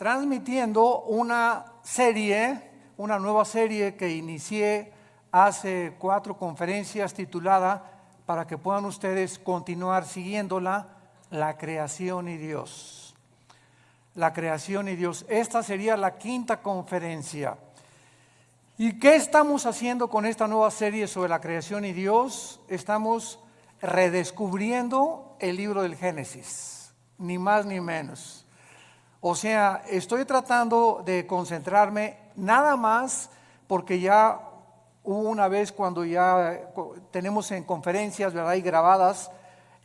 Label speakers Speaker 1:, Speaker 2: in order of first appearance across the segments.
Speaker 1: transmitiendo una nueva serie que inicié hace 4 conferencias titulada, para que puedan ustedes continuar siguiéndola, La creación y Dios. La creación y Dios. Esta sería la 5ª conferencia. ¿Y qué estamos haciendo con esta nueva serie sobre la creación y Dios? Estamos redescubriendo el libro del Génesis, ni más ni menos. O sea, estoy tratando de concentrarme nada más porque ya hubo una vez cuando ya tenemos en conferencias, ¿verdad? Y grabadas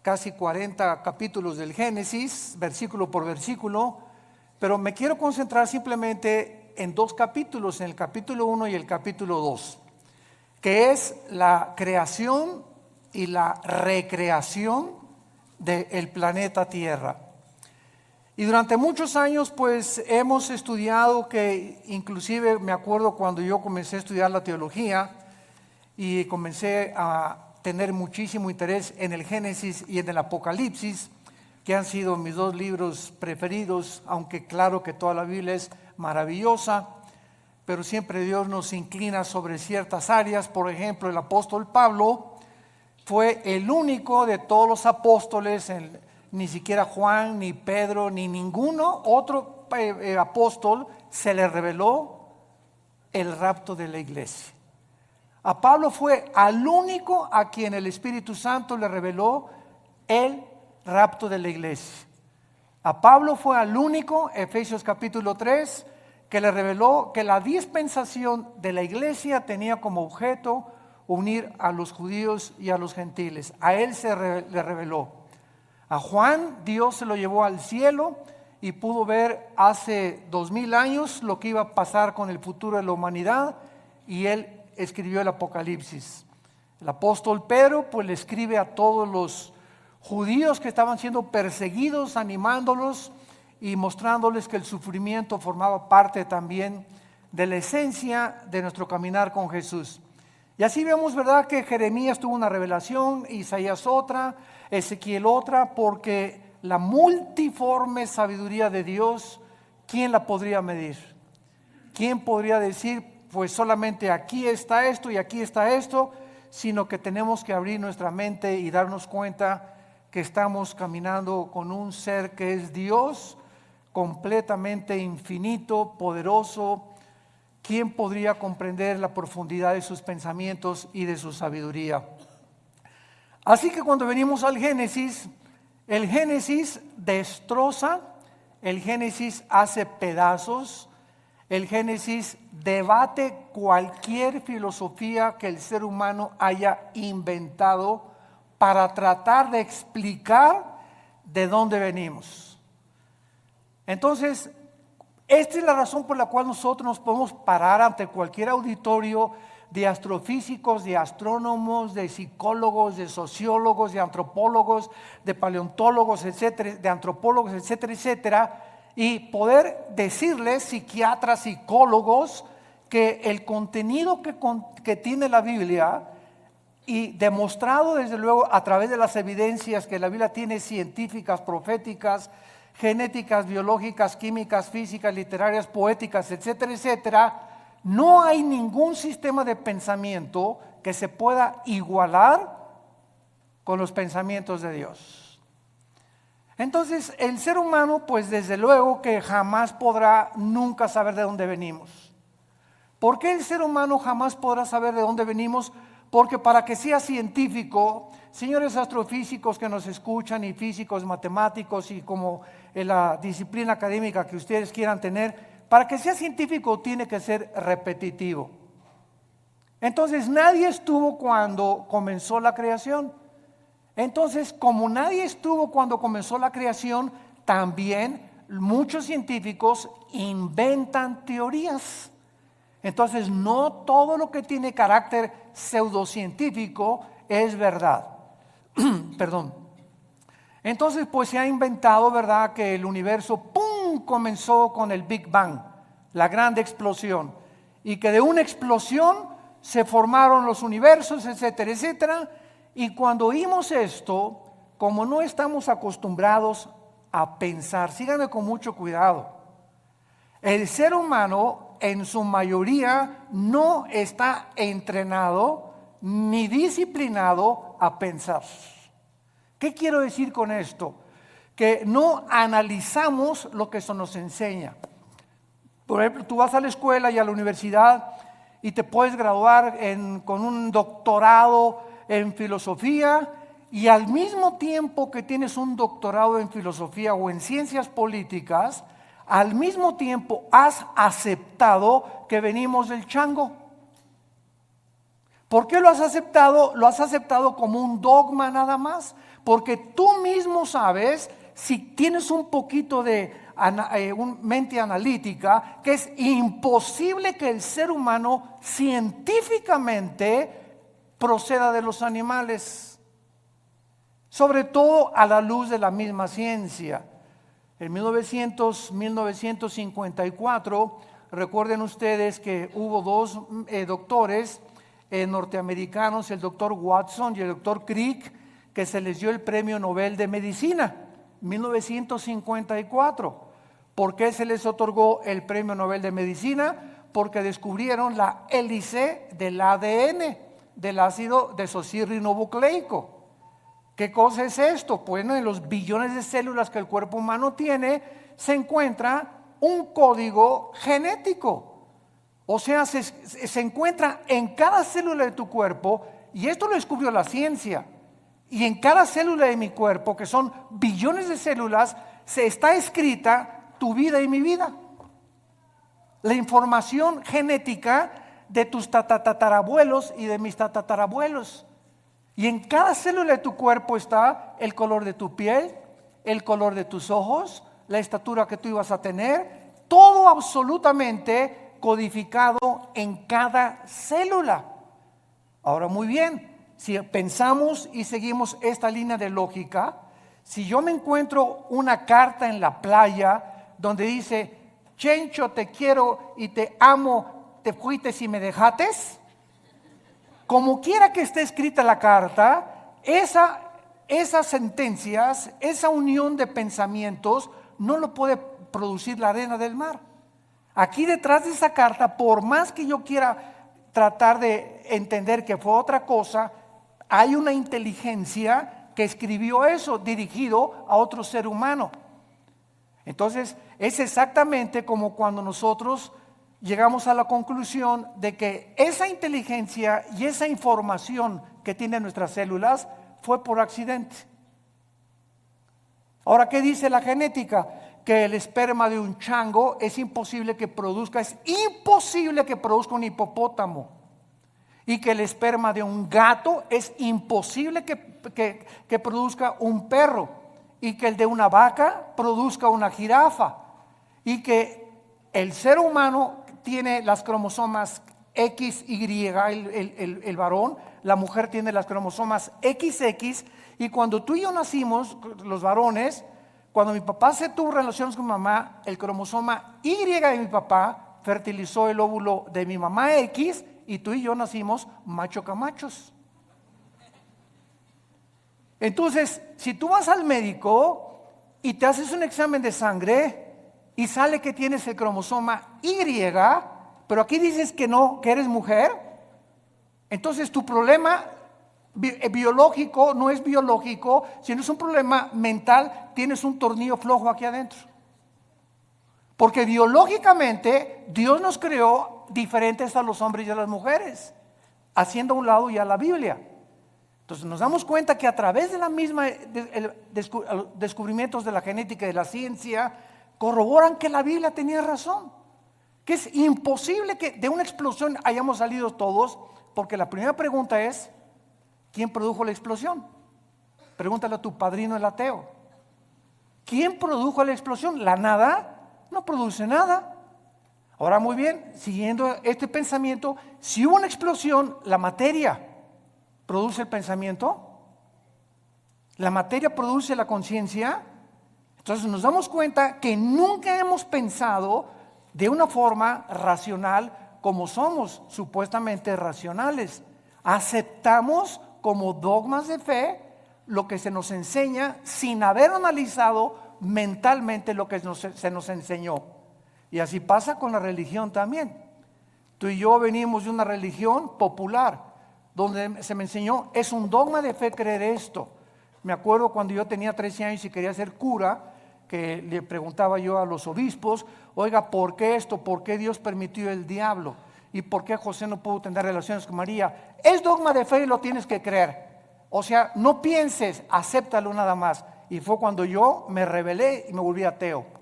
Speaker 1: casi 40 capítulos del Génesis, versículo por versículo, pero me quiero concentrar simplemente en 2 capítulos, en el capítulo 1 y el capítulo 2, que es la creación y la recreación del planeta Tierra. Y durante muchos años pues hemos estudiado, que inclusive me acuerdo cuando yo comencé a estudiar la teología y comencé a tener muchísimo interés en el Génesis y en el Apocalipsis, que han sido mis 2 libros preferidos, aunque claro que toda la Biblia es maravillosa, pero siempre Dios nos inclina sobre ciertas áreas. Por ejemplo, el apóstol Pablo fue el único de todos los apóstoles, ni siquiera Juan, ni Pedro, ni ninguno otro apóstol se le reveló el rapto de la iglesia. A Pablo fue al único a quien el Espíritu Santo le reveló el rapto de la iglesia. A Pablo fue al único, Efesios capítulo 3, que le reveló que la dispensación de la iglesia tenía como objeto unir a los judíos y a los gentiles. A él le reveló. A Juan Dios se lo llevó al cielo y pudo ver hace 2000 años lo que iba a pasar con el futuro de la humanidad, y él escribió el Apocalipsis. El apóstol Pedro pues le escribe a todos los judíos que estaban siendo perseguidos, animándolos y mostrándoles que el sufrimiento formaba parte también de la esencia de nuestro caminar con Jesús. Y así vemos, ¿verdad?, que Jeremías tuvo una revelación, Isaías otra, Ezequiel otra, porque la multiforme sabiduría de Dios, ¿quién la podría medir? ¿Quién podría decir, pues solamente aquí está esto y aquí está esto? Sino que tenemos que abrir nuestra mente y darnos cuenta que estamos caminando con un ser que es Dios, completamente infinito, poderoso. ¿Quién podría comprender la profundidad de sus pensamientos y de su sabiduría? Así que cuando venimos al Génesis, el Génesis destroza, el Génesis hace pedazos, el Génesis debate cualquier filosofía que el ser humano haya inventado para tratar de explicar de dónde venimos. Entonces, esta es la razón por la cual nosotros nos podemos parar ante cualquier auditorio de astrofísicos, de astrónomos, de psicólogos, de sociólogos, de antropólogos, de paleontólogos, etcétera, de antropólogos, etcétera, etcétera, y poder decirles, psiquiatras, psicólogos, que el contenido que tiene la Biblia, y demostrado desde luego a través de las evidencias que la Biblia tiene, científicas, proféticas, genéticas, biológicas, químicas, físicas, literarias, poéticas, etcétera, etcétera, no hay ningún sistema de pensamiento que se pueda igualar con los pensamientos de Dios. Entonces, el ser humano, pues desde luego que jamás podrá nunca saber de dónde venimos. ¿Por qué el ser humano jamás podrá saber de dónde venimos? Porque para que sea científico, señores astrofísicos que nos escuchan, y físicos, matemáticos, y como en la disciplina académica que ustedes quieran tener, para que sea científico tiene que ser repetitivo. Entonces nadie estuvo cuando comenzó la creación. Entonces, como nadie estuvo cuando comenzó la creación, también muchos científicos inventan teorías. Entonces, no todo lo que tiene carácter pseudocientífico es verdad. Perdón. Entonces, pues se ha inventado, ¿verdad?, que el universo, ¡pum!, comenzó con el Big Bang, la gran explosión, y que de una explosión se formaron los universos, etcétera, etcétera. Y cuando oímos esto, como no estamos acostumbrados a pensar, síganme con mucho cuidado, El ser humano en su mayoría no está entrenado ni disciplinado a pensar. ¿Qué quiero decir con esto? Que no analizamos lo que eso nos enseña. Por ejemplo, tú vas a la escuela y a la universidad y te puedes graduar con un doctorado en filosofía, y al mismo tiempo que tienes un doctorado en filosofía o en ciencias políticas, al mismo tiempo has aceptado que venimos del chango. ¿Por qué lo has aceptado? Lo has aceptado como un dogma nada más, porque tú mismo sabes, si tienes un poquito de mente analítica, que es imposible que el ser humano científicamente proceda de los animales, sobre todo a la luz de la misma ciencia. En 1954, recuerden ustedes que hubo dos doctores norteamericanos, el doctor Watson y el doctor Crick, que se les dio el premio Nobel de Medicina, 1954. ¿Por qué se les otorgó el premio Nobel de Medicina? Porque descubrieron la hélice del ADN, del ácido desoxirribonucleico. ¿Qué cosa es esto? Bueno, en los billones de células que el cuerpo humano tiene, se encuentra un código genético. O sea, se encuentra en cada célula de tu cuerpo, y esto lo descubrió la ciencia. Y en cada célula de mi cuerpo, que son billones de células, se está escrita tu vida y mi vida. La información genética de tus tatarabuelos y de mis tatarabuelos. Y en cada célula de tu cuerpo está el color de tu piel, el color de tus ojos, la estatura que tú ibas a tener, todo absolutamente codificado en cada célula. Ahora, muy bien, si pensamos y seguimos esta línea de lógica, si yo me encuentro una carta en la playa donde dice: Chencho, te quiero y te amo, te fuiste y me dejates, como quiera que esté escrita la carta, esas sentencias, esa unión de pensamientos no lo puede producir la arena del mar. Aquí detrás de esa carta, por más que yo quiera tratar de entender que fue otra cosa, hay una inteligencia que escribió eso dirigido a otro ser humano. Entonces es exactamente como cuando nosotros llegamos a la conclusión de que esa inteligencia y esa información que tienen nuestras células fue por accidente. Ahora, ¿qué dice la genética? Que el esperma de un chango es imposible que produzca un hipopótamo. Y que el esperma de un gato es imposible que produzca un perro. Y que el de una vaca produzca una jirafa. Y que el ser humano tiene las cromosomas XY, el varón, la mujer tiene las cromosomas XX, y cuando tú y yo nacimos, los varones, cuando mi papá se tuvo relaciones con mi mamá, el cromosoma Y de mi papá fertilizó el óvulo de mi mamá X, y tú y yo nacimos macho camachos. Entonces, si tú vas al médico y te haces un examen de sangre y sale que tienes el cromosoma Y, pero aquí dices que no, que eres mujer, entonces tu problema biológico no es biológico, sino es un problema mental. Tienes un tornillo flojo aquí adentro. Porque biológicamente Dios nos creó diferentes a los hombres y a las mujeres, haciendo a un lado ya la Biblia. Entonces nos damos cuenta que a través de la misma descubrimientos de la genética y de la ciencia, corroboran que la Biblia tenía razón, que es imposible que de una explosión hayamos salido todos, porque la primera pregunta es: ¿quién produjo la explosión? Pregúntale a tu padrino el ateo. ¿Quién produjo la explosión? ¿La nada? No produce nada. Ahora, muy bien, siguiendo este pensamiento, si hubo una explosión, la materia produce el pensamiento, la materia produce la conciencia. Entonces nos damos cuenta que nunca hemos pensado de una forma racional como somos supuestamente racionales. Aceptamos como dogmas de fe lo que se nos enseña sin haber analizado mentalmente lo que se nos enseñó. Y así pasa con la religión también. Tú y yo venimos de una religión popular, donde se me enseñó, es un dogma de fe creer esto. Me acuerdo cuando yo tenía 13 años y quería ser cura, que le preguntaba yo a los obispos, oiga, ¿por qué esto? ¿Por qué Dios permitió el diablo? ¿Y por qué José no pudo tener relaciones con María? Es dogma de fe y lo tienes que creer. O sea, no pienses, acéptalo nada más. Y fue cuando yo me rebelé y me volví ateo.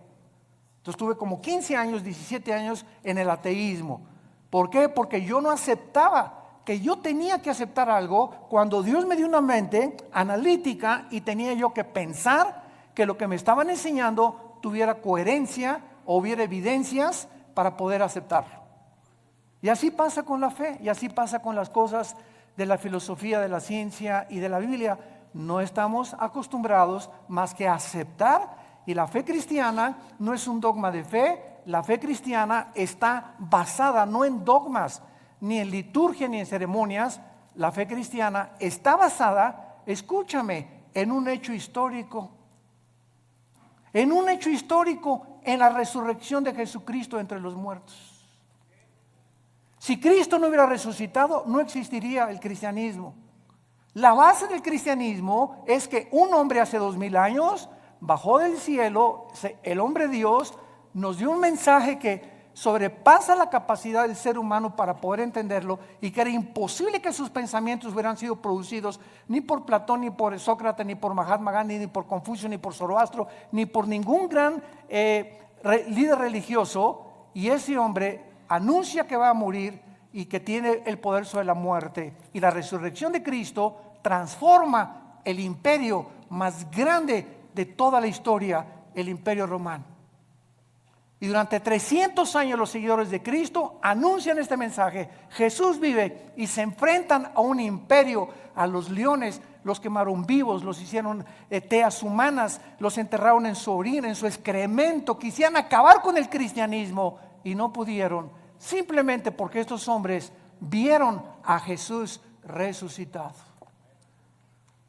Speaker 1: Entonces tuve como 15 años, 17 años en el ateísmo. ¿Por qué? Porque yo no aceptaba que yo tenía que aceptar algo cuando Dios me dio una mente analítica y tenía yo que pensar que lo que me estaban enseñando tuviera coherencia o hubiera evidencias para poder aceptarlo. Y así pasa con la fe, y así pasa con las cosas de la filosofía, de la ciencia y de la Biblia. No estamos acostumbrados más que a aceptar, y la fe cristiana no es un dogma de fe. La fe cristiana está basada no en dogmas, ni en liturgia, ni en ceremonias. La fe cristiana está basada, escúchame, en un hecho histórico. En un hecho histórico, en la resurrección de Jesucristo entre los muertos. Si Cristo no hubiera resucitado, no existiría el cristianismo. La base del cristianismo es que un hombre hace 2000 años bajó del cielo, el hombre Dios nos dio un mensaje que sobrepasa la capacidad del ser humano para poder entenderlo, y que era imposible que sus pensamientos hubieran sido producidos ni por Platón, ni por Sócrates, ni por Mahatma Gandhi, ni por Confucio, ni por Zoroastro, ni por ningún gran líder religioso. Y ese hombre anuncia que va a morir y que tiene el poder sobre la muerte, y la resurrección de Cristo transforma el imperio más grande de toda la historia, el imperio romano. Y durante 300 años los seguidores de Cristo anuncian este mensaje: Jesús vive, y se enfrentan a un imperio, a los leones, los quemaron vivos, los hicieron teas humanas, los enterraron en su orina, en su excremento, quisieran acabar con el cristianismo y no pudieron, simplemente porque estos hombres vieron a Jesús resucitado.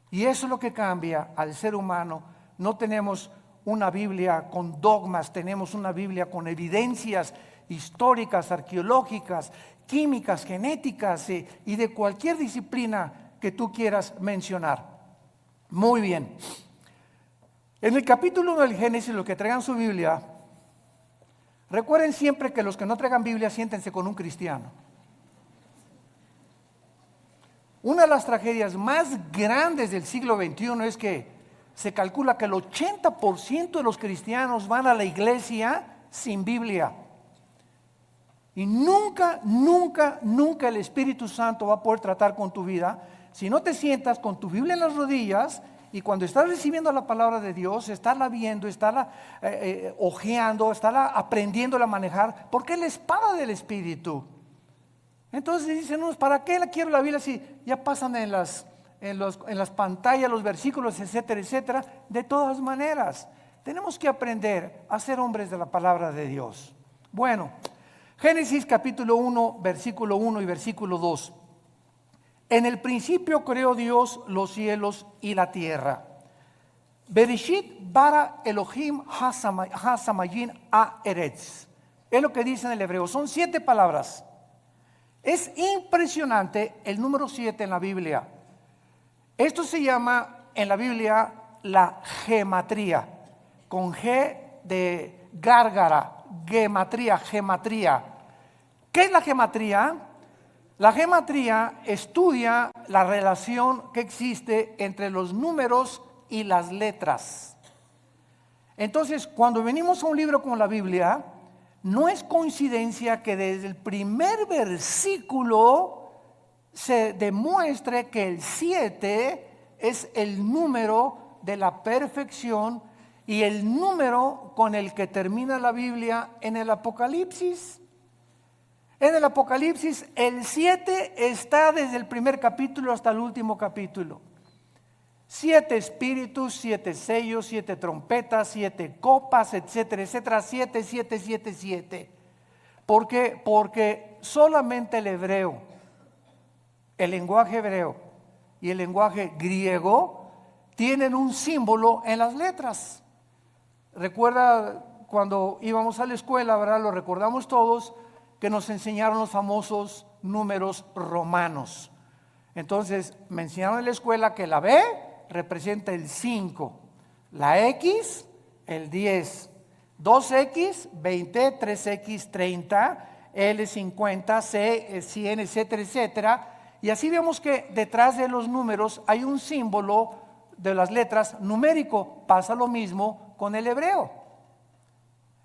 Speaker 1: Y eso es lo que cambia al ser humano. No tenemos una Biblia con dogmas, tenemos una Biblia con evidencias históricas, arqueológicas, químicas, genéticas y de cualquier disciplina que tú quieras mencionar. Muy bien. En el capítulo 1 del Génesis, los que traigan su Biblia, recuerden siempre que los que no traigan Biblia, siéntense con un cristiano. Una de las tragedias más grandes del siglo XXI es que se calcula que el 80% de los cristianos van a la iglesia sin Biblia. Y nunca el Espíritu Santo va a poder tratar con tu vida si no te sientas con tu Biblia en las rodillas, y cuando estás recibiendo la palabra de Dios, estarla viendo, estarla hojeando, estarla aprendiendo a manejar, porque es la espada del Espíritu. Entonces dicen unos, ¿para qué la quiero la Biblia si ya pasan en las pantallas los versículos, etcétera, etcétera? De todas maneras, tenemos que aprender a ser hombres de la palabra de Dios. Bueno, Génesis capítulo 1, versículo 1 y versículo 2. En el principio creó Dios los cielos y la tierra. Bereshit bara Elohim ha-samayin ha-eretz. Es lo que dice en el hebreo. Son 7 palabras. Es impresionante el número 7 en la Biblia. Esto se llama en la Biblia la gematría, con G de gárgara, gematría. ¿Qué es la gematría? La gematría estudia la relación que existe entre los números y las letras. Entonces, cuando venimos a un libro como la Biblia, no es coincidencia que desde el primer versículo se demuestre que el 7 es el número de la perfección y el número con el que termina la Biblia en el Apocalipsis. En el Apocalipsis el 7 está desde el primer capítulo hasta el último capítulo. 7 espíritus, 7 sellos, 7 trompetas, 7 copas, etcétera, etcétera. 7, 7, 7, 7. ¿Por qué? Porque solamente el hebreo, el lenguaje hebreo y el lenguaje griego tienen un símbolo en las letras. Recuerda cuando íbamos a la escuela, ¿verdad? Lo recordamos todos, que nos enseñaron los famosos números romanos. Entonces, me enseñaron en la escuela que la B representa el 5, la X, el 10, 2X, 20, 3X, 30, L, 50, C, 100, etcétera, etcétera. Y así vemos que detrás de los números hay un símbolo de las letras numérico. Pasa lo mismo con el hebreo.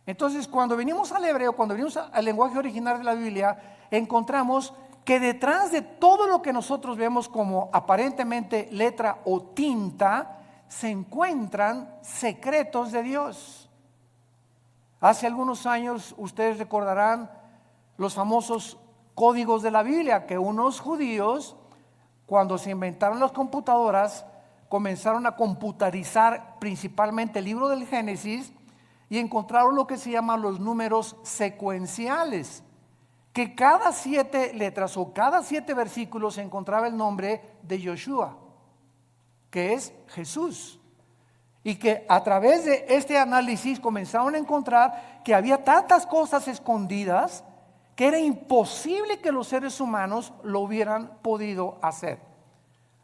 Speaker 1: Entonces, cuando venimos al hebreo, cuando venimos al lenguaje original de la Biblia, encontramos que detrás de todo lo que nosotros vemos como aparentemente letra o tinta, se encuentran secretos de Dios. Hace algunos años, ustedes recordarán los famosos códigos de la Biblia, que unos judíos, cuando se inventaron las computadoras, comenzaron a computarizar principalmente el libro del Génesis y encontraron lo que se llaman los números secuenciales, que cada 7 letras o cada 7 versículos se encontraba el nombre de Yoshua, que es Jesús. Y que a través de este análisis comenzaron a encontrar que había tantas cosas escondidas que era imposible que los seres humanos lo hubieran podido hacer.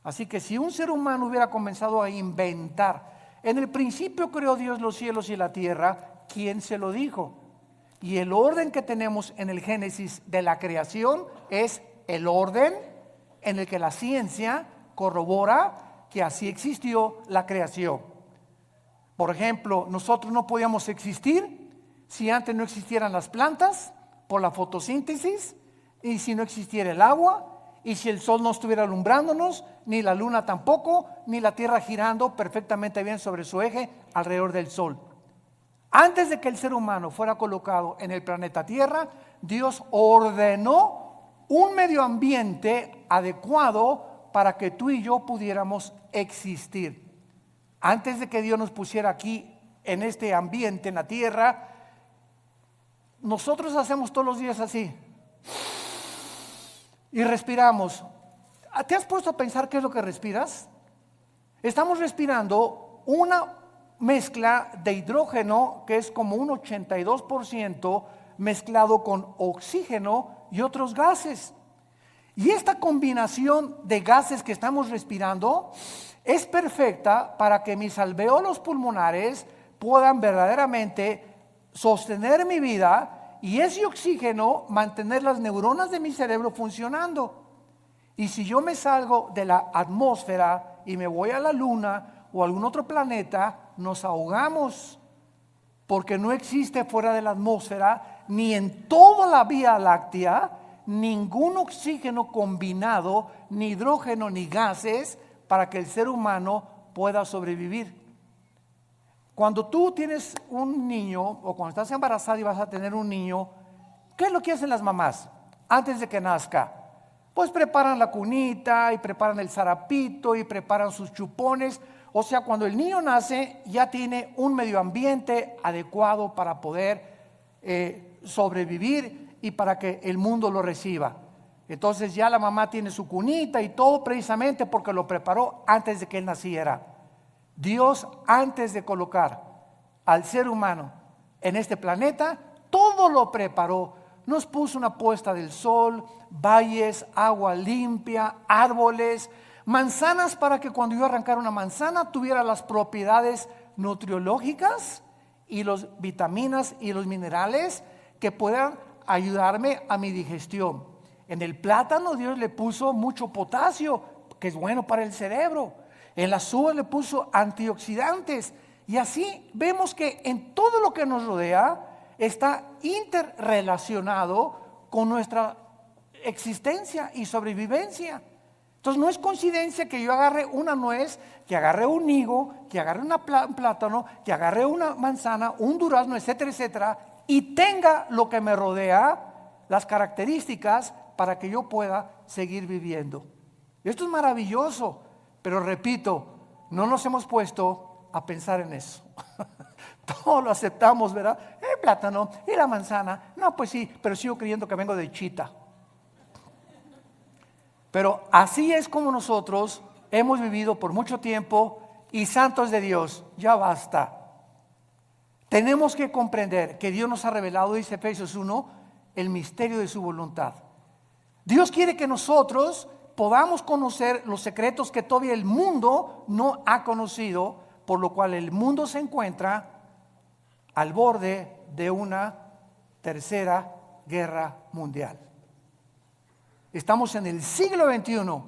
Speaker 1: Así que si un ser humano hubiera comenzado a inventar, en el principio creó Dios los cielos y la tierra, ¿quién se lo dijo? Y el orden que tenemos en el Génesis de la creación es el orden en el que la ciencia corrobora que así existió la creación. Por ejemplo, nosotros no podíamos existir si antes no existieran las plantas por la fotosíntesis, y si no existiera el agua, y si el sol no estuviera alumbrándonos, ni la luna tampoco, ni la tierra girando perfectamente bien sobre su eje alrededor del sol. Antes de que el ser humano fuera colocado en el planeta Tierra, Dios ordenó un medio ambiente adecuado para que tú y yo pudiéramos existir. Antes de que Dios nos pusiera aquí en este ambiente, en la tierra, nosotros hacemos todos los días así y respiramos. ¿Te has puesto a pensar qué es lo que respiras? Estamos respirando una mezcla de hidrógeno que es como un 82% mezclado con oxígeno y otros gases. Y esta combinación de gases que estamos respirando es perfecta para que mis alvéolos pulmonares puedan verdaderamente sostener mi vida y ese oxígeno mantener las neuronas de mi cerebro funcionando. Y si yo me salgo de la atmósfera y me voy a la luna o a algún otro planeta, nos ahogamos, porque no existe fuera de la atmósfera ni en toda la Vía Láctea ningún oxígeno combinado, ni hidrógeno ni gases para que el ser humano pueda sobrevivir. Cuando tú tienes un niño o cuando estás embarazada y vas a tener un niño, ¿qué es lo que hacen las mamás antes de que nazca? Pues preparan la cunita y preparan el zarapito y preparan sus chupones. O sea, cuando el niño nace ya tiene un medio ambiente adecuado para poder sobrevivir y para que el mundo lo reciba. Entonces ya la mamá tiene su cunita y todo precisamente porque lo preparó antes de que él naciera. Dios, antes de colocar al ser humano en este planeta, todo lo preparó. Nos puso una puesta del sol, valles, agua limpia, árboles, manzanas para que cuando yo arrancara una manzana tuviera las propiedades nutriológicas y las vitaminas y los minerales que puedan ayudarme a mi digestión. En el plátano Dios le puso mucho potasio, que es bueno para el cerebro. En las uvas le puso antioxidantes. Y así vemos que en todo lo que nos rodea está interrelacionado con nuestra existencia y sobrevivencia. Entonces no es coincidencia que yo agarre una nuez, que agarre un higo, que agarre un plátano, que agarre una manzana, un durazno, etcétera, etcétera, y tenga lo que me rodea, las características para que yo pueda seguir viviendo. Esto es maravilloso, pero repito, no nos hemos puesto a pensar en eso. Todo lo aceptamos, ¿verdad? El plátano y la manzana. No, pues sí, pero sigo creyendo que vengo de Chita. Pero así es como nosotros hemos vivido por mucho tiempo y santos de Dios, ya basta. Tenemos que comprender que Dios nos ha revelado, dice Efesios 1, el misterio de su voluntad. Dios quiere que nosotros podamos conocer los secretos que todavía el mundo no ha conocido, por lo cual el mundo se encuentra al borde de una tercera guerra mundial. Estamos en el siglo XXI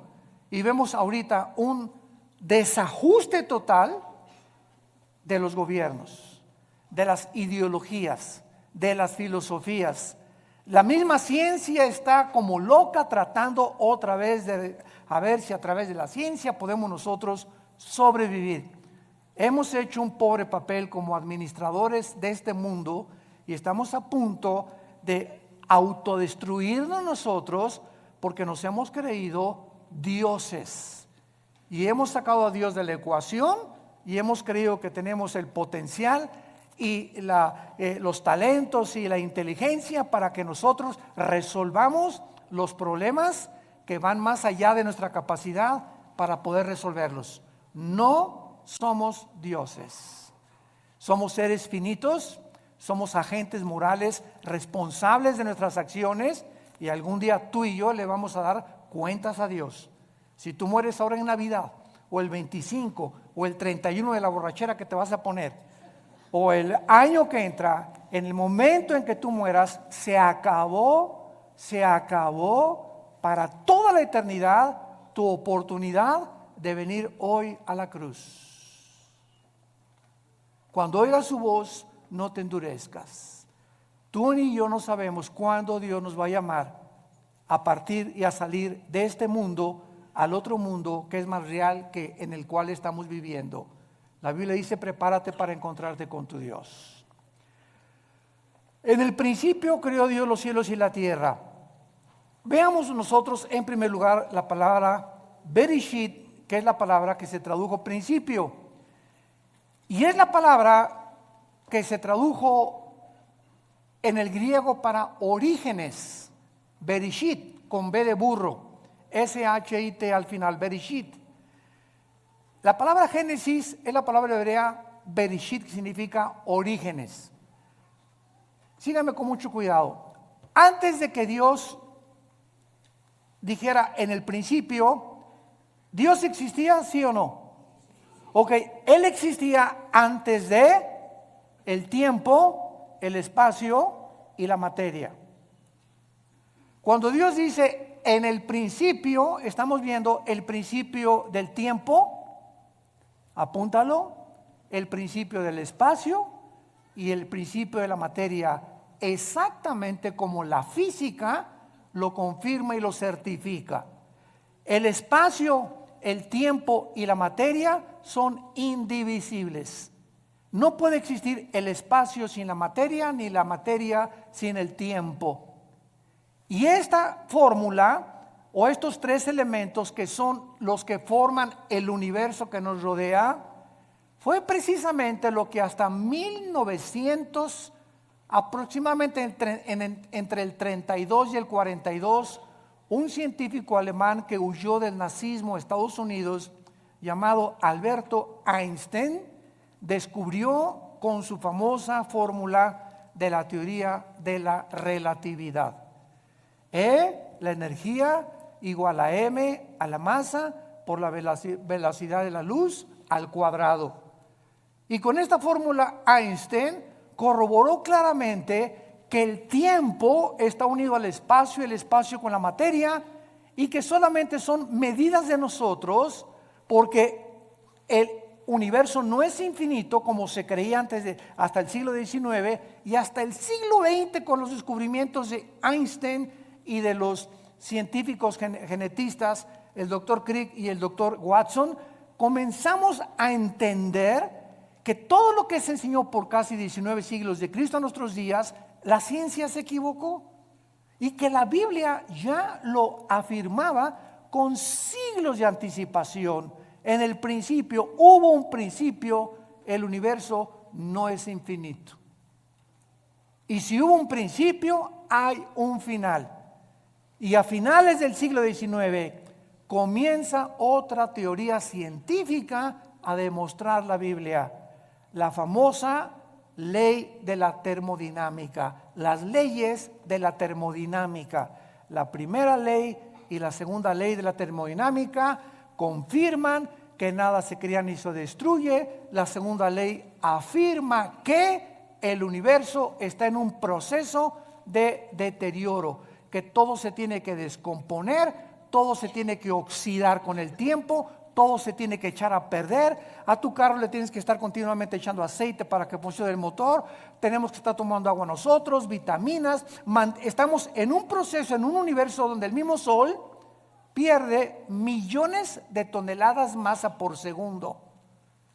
Speaker 1: y vemos ahorita un desajuste total de los gobiernos, de las ideologías, de las filosofías. La misma ciencia está como loca tratando otra vez de a ver si a través de la ciencia podemos nosotros sobrevivir. Hemos hecho un pobre papel como administradores de este mundo y estamos a punto de autodestruirnos nosotros porque nos hemos creído dioses y hemos sacado a Dios de la ecuación y hemos creído que tenemos el potencial y los talentos y la inteligencia para que nosotros resolvamos los problemas que van más allá de nuestra capacidad para poder resolverlos. No somos dioses. Somos seres finitos, somos agentes morales responsables de nuestras acciones y algún día tú y yo le vamos a dar cuentas a Dios. Si tú mueres ahora en Navidad o el 25 o el 31 de la borrachera que te vas a poner, o el año que entra, en el momento en que tú mueras, se acabó para toda la eternidad tu oportunidad de venir hoy a la cruz. Cuando oigas su voz, no te endurezcas. Tú ni yo no sabemos cuándo Dios nos va a llamar a partir y a salir de este mundo al otro mundo que es más real que en el cual estamos viviendo. La Biblia dice, prepárate para encontrarte con tu Dios. En el principio creó Dios los cielos y la tierra. Veamos nosotros en primer lugar la palabra Bereshit, que es la palabra que se tradujo principio. Y es la palabra que se tradujo en el griego para orígenes. Bereshit, con B de burro. S-H-I-T al final, Bereshit. La palabra Génesis es la palabra hebrea Bereshit, que significa orígenes. Síganme con mucho cuidado. Antes de que Dios dijera en el principio, ¿Dios existía, sí o no? Ok, Él existía antes de el tiempo, el espacio y la materia. Cuando Dios dice en el principio, estamos viendo el principio del tiempo. Apúntalo, el principio del espacio y el principio de la materia, exactamente como la física lo confirma y lo certifica. El espacio, el tiempo y la materia son indivisibles. No puede existir el espacio sin la materia, ni la materia sin el tiempo. Y esta fórmula o estos tres elementos que son los que forman el universo que nos rodea, fue precisamente lo que hasta 1900, aproximadamente entre el 32 y el 42, un científico alemán que huyó del nazismo a Estados Unidos, llamado Alberto Einstein, descubrió con su famosa fórmula de la teoría de la relatividad. La energía igual a m a la masa por la velocidad de la luz al cuadrado. Y con esta fórmula Einstein corroboró claramente que el tiempo está unido al espacio, el espacio con la materia, y que solamente son medidas de nosotros, porque el universo no es infinito como se creía hasta el siglo XIX y hasta el siglo XX con los descubrimientos de Einstein y de los científicos genetistas, el doctor Crick y el doctor Watson, comenzamos a entender que todo lo que se enseñó por casi 19 siglos de Cristo a nuestros días, la ciencia se equivocó y que la Biblia ya lo afirmaba con siglos de anticipación. En el principio, hubo un principio, el universo no es infinito. Y si hubo un principio, hay un final. Y a finales del siglo XIX comienza otra teoría científica a demostrar la Biblia, la famosa ley de la termodinámica, las leyes de la termodinámica. La primera ley y la segunda ley de la termodinámica confirman que nada se crea ni se destruye. La segunda ley afirma que el universo está en un proceso de deterioro, que todo se tiene que descomponer, todo se tiene que oxidar con el tiempo, todo se tiene que echar a perder. A tu carro le tienes que estar continuamente echando aceite para que funcione el motor. Tenemos que estar tomando agua nosotros, vitaminas. Estamos en un proceso, en un universo donde el mismo Sol pierde millones de toneladas masa por segundo.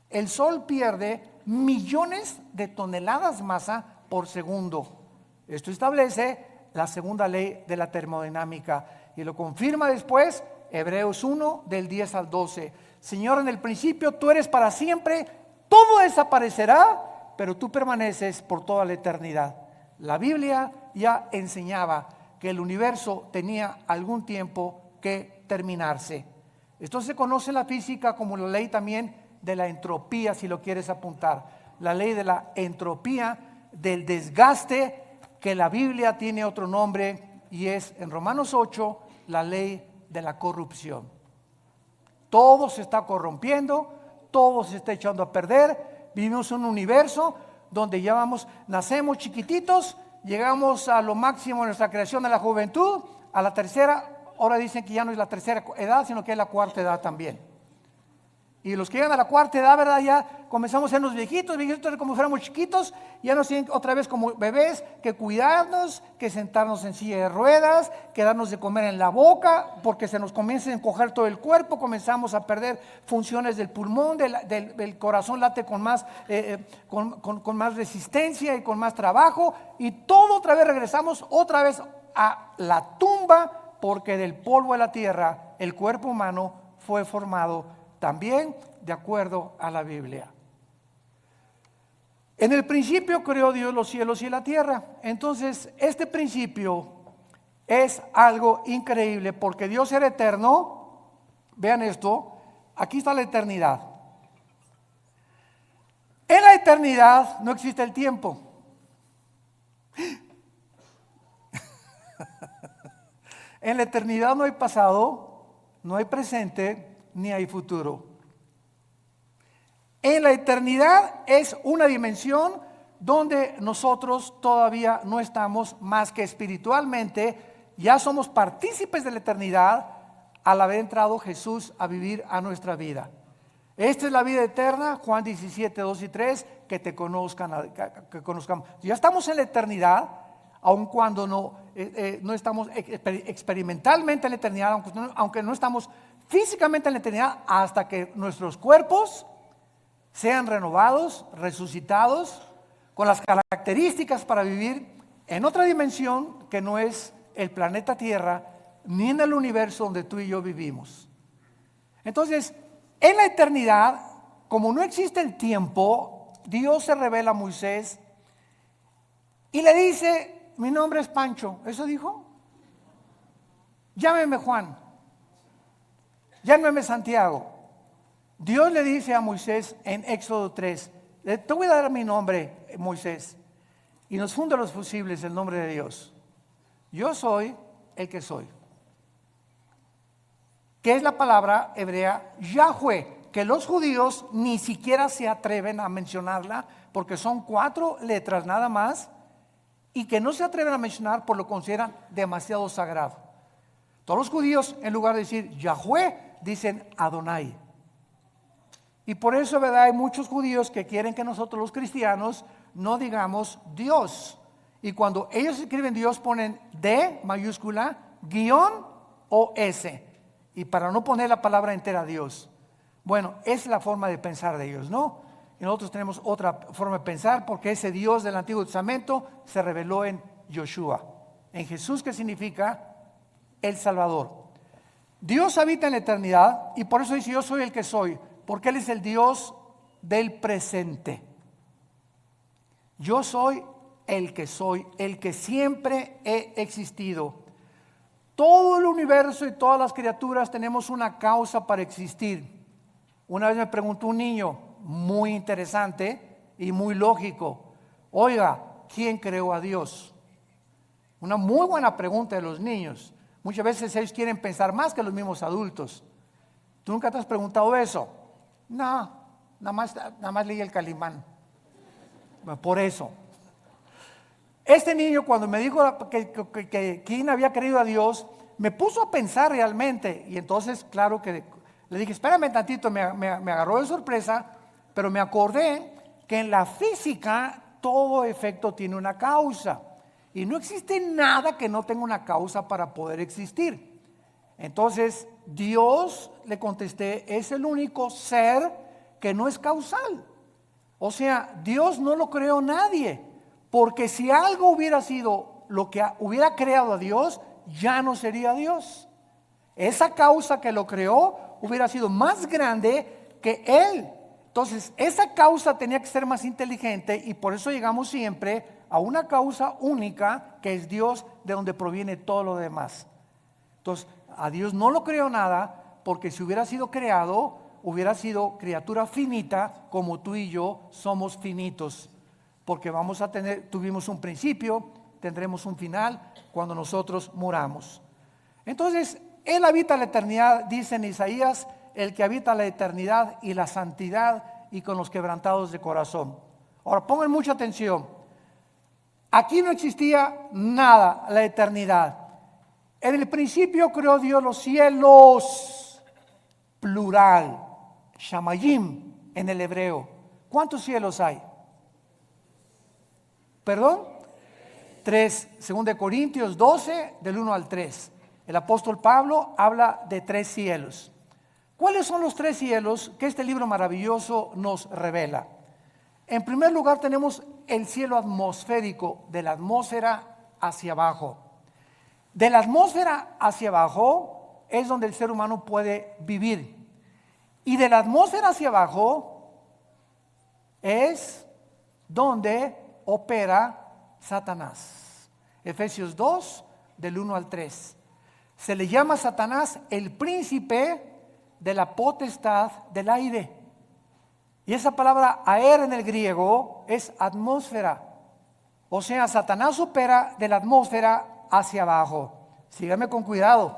Speaker 1: El Sol pierde millones de toneladas masa por segundo. Esto establece la segunda ley de la termodinámica y lo confirma después Hebreos 1 del 10 al 12. Señor, en el principio tú eres para siempre, todo desaparecerá, pero tú permaneces por toda la eternidad. La Biblia ya enseñaba que el universo tenía algún tiempo que terminarse. Esto se conoce en la física como la ley también de la entropía, si lo quieres apuntar. La ley de la entropía, del desgaste, que la Biblia tiene otro nombre y es en Romanos 8 la ley de la corrupción. Todo se está corrompiendo, todo se está echando a perder. Vivimos en un universo donde ya nacemos chiquititos, llegamos a lo máximo de nuestra creación de la juventud, a la tercera, ahora dicen que ya no es la tercera edad, sino que es la cuarta edad también. Y los que llegan a la cuarta edad, ¿verdad? Ya comenzamos a ser los viejitos como fuéramos chiquitos, ya nos tienen otra vez como bebés, que cuidarnos, que sentarnos en silla de ruedas, que darnos de comer en la boca, porque se nos comienza a encoger todo el cuerpo, comenzamos a perder funciones del pulmón, del corazón late con más, con más resistencia y con más trabajo, y todo otra vez regresamos otra vez a la tumba, porque del polvo de la tierra el cuerpo humano fue formado también de acuerdo a la Biblia. En el principio creó Dios los cielos y la tierra. Entonces, este principio es algo increíble porque Dios era eterno. Vean esto, aquí está la eternidad. En la eternidad no existe el tiempo. En la eternidad no hay pasado, no hay presente, ni hay futuro. En la eternidad es una dimensión donde nosotros todavía no estamos más que espiritualmente, ya somos partícipes de la eternidad al haber entrado Jesús a vivir a nuestra vida. Esta es la vida eterna, Juan 17, 2 y 3, que te conozcan, que conozcamos. Ya estamos en la eternidad, aun cuando no estamos experimentalmente en la eternidad, aunque no estamos físicamente en la eternidad, hasta que nuestros cuerpos sean renovados, resucitados, con las características para vivir en otra dimensión que no es el planeta Tierra, ni en el universo donde tú y yo vivimos. Entonces, en la eternidad, como no existe el tiempo, Dios se revela a Moisés y le dice: mi nombre es Pancho. ¿Eso dijo? Llámeme Juan. Llámeme Santiago. Dios le dice a Moisés en Éxodo 3: te voy a dar mi nombre, Moisés, y nos funda los fusibles el nombre de Dios. Yo soy el que soy. Que es la palabra hebrea Yahweh, que los judíos ni siquiera se atreven a mencionarla porque son 4 letras nada más, y que no se atreven a mencionar por lo que consideran demasiado sagrado. Todos los judíos, en lugar de decir Yahweh, dicen Adonai. Y por eso, ¿verdad?, hay muchos judíos que quieren que nosotros los cristianos no digamos Dios. Y cuando ellos escriben Dios ponen D mayúscula, guión o S. Y para no poner la palabra entera Dios. Bueno, es la forma de pensar de ellos, ¿no? Y nosotros tenemos otra forma de pensar, porque ese Dios del Antiguo Testamento se reveló en Yoshua, en Jesús, que significa el Salvador. Dios habita en la eternidad y por eso dice: yo soy el que soy, porque Él es el Dios del presente. Yo soy el que siempre he existido. Todo el universo y todas las criaturas tenemos una causa para existir. Una vez me preguntó un niño, muy interesante y muy lógico: Oiga, ¿quién creó a Dios? Una muy buena pregunta de los niños. Muchas veces ellos quieren pensar más que los mismos adultos. ¿Tú nunca te has preguntado eso? No, nada más leí el Calimán. Por eso. Este niño, cuando me dijo que quién había creído a Dios, me puso a pensar realmente. Y entonces, claro que le dije, espérame tantito, me agarró de sorpresa, pero me acordé que en la física todo efecto tiene una causa. Y no existe nada que no tenga una causa para poder existir. Entonces, Dios, le contesté, es el único ser que no es causal. O sea, Dios no lo creó nadie. Porque si algo hubiera sido lo que hubiera creado a Dios, ya no sería Dios. Esa causa que lo creó hubiera sido más grande que Él. Entonces, esa causa tenía que ser más inteligente y por eso llegamos siempre a una causa única que es Dios, de donde proviene todo lo demás. Entonces, a Dios no lo creó nada, porque si hubiera sido creado, hubiera sido criatura finita, como tú y yo somos finitos. Porque tuvimos un principio, tendremos un final cuando nosotros muramos. Entonces, Él habita la eternidad, dice en Isaías, el que habita la eternidad y la santidad y con los quebrantados de corazón. Ahora, pongan mucha atención. Aquí no existía nada, la eternidad. En el principio creó Dios los cielos, plural, shamayim en el hebreo. ¿Cuántos cielos hay? ¿Perdón? 3, 2 Corintios 12, del 1 al 3. El apóstol Pablo habla de 3 cielos. ¿Cuáles son los 3 cielos que este libro maravilloso nos revela? En primer lugar tenemos el cielo atmosférico, de la atmósfera hacia abajo. De la atmósfera hacia abajo es donde el ser humano puede vivir. Y de la atmósfera hacia abajo es donde opera Satanás. Efesios 2, del 1 al 3. Se le llama Satanás el príncipe de la potestad del aire. Y esa palabra aer en el griego es atmósfera. O sea, Satanás opera de la atmósfera hacia abajo. Sígame con cuidado.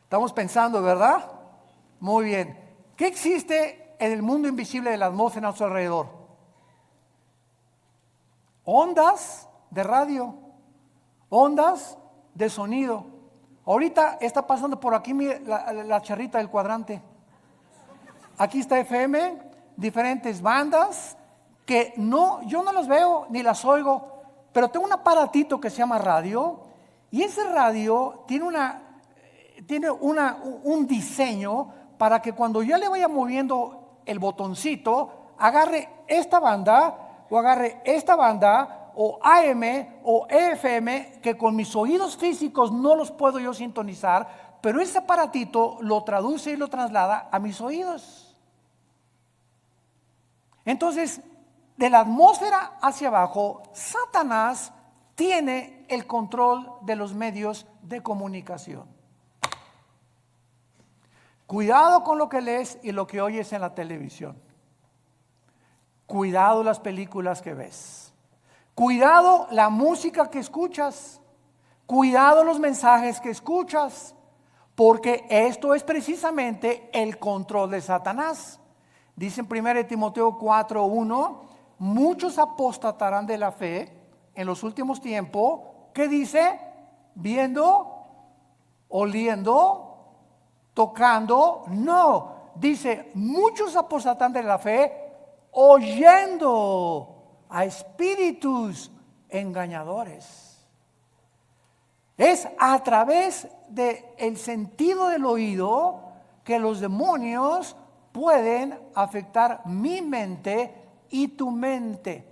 Speaker 1: Estamos pensando, ¿verdad? Muy bien. ¿Qué existe en el mundo invisible de la atmósfera a su alrededor? Ondas de radio, ondas de sonido. Ahorita está pasando por aquí la charrita del cuadrante. Aquí está FM, diferentes bandas que yo no las veo ni las oigo, pero tengo un aparatito que se llama radio y ese radio tiene un diseño para que cuando yo le vaya moviendo el botoncito, agarre esta banda o agarre esta banda o AM o FM, que con mis oídos físicos no los puedo yo sintonizar, pero ese aparatito lo traduce y lo traslada a mis oídos. Entonces, de la atmósfera hacia abajo, Satanás tiene el control de los medios de comunicación. Cuidado con lo que lees y lo que oyes en la televisión. Cuidado las películas que ves. Cuidado la música que escuchas. Cuidado los mensajes que escuchas. Porque esto es precisamente el control de Satanás. Dice en 1 Timoteo 4:1, muchos apostatarán de la fe en los últimos tiempos. ¿Qué dice? Viendo, oliendo, tocando. No, dice, muchos apostatarán de la fe oyendo a espíritus engañadores. Es a través del sentido del oído que los demonios pueden afectar mi mente y tu mente.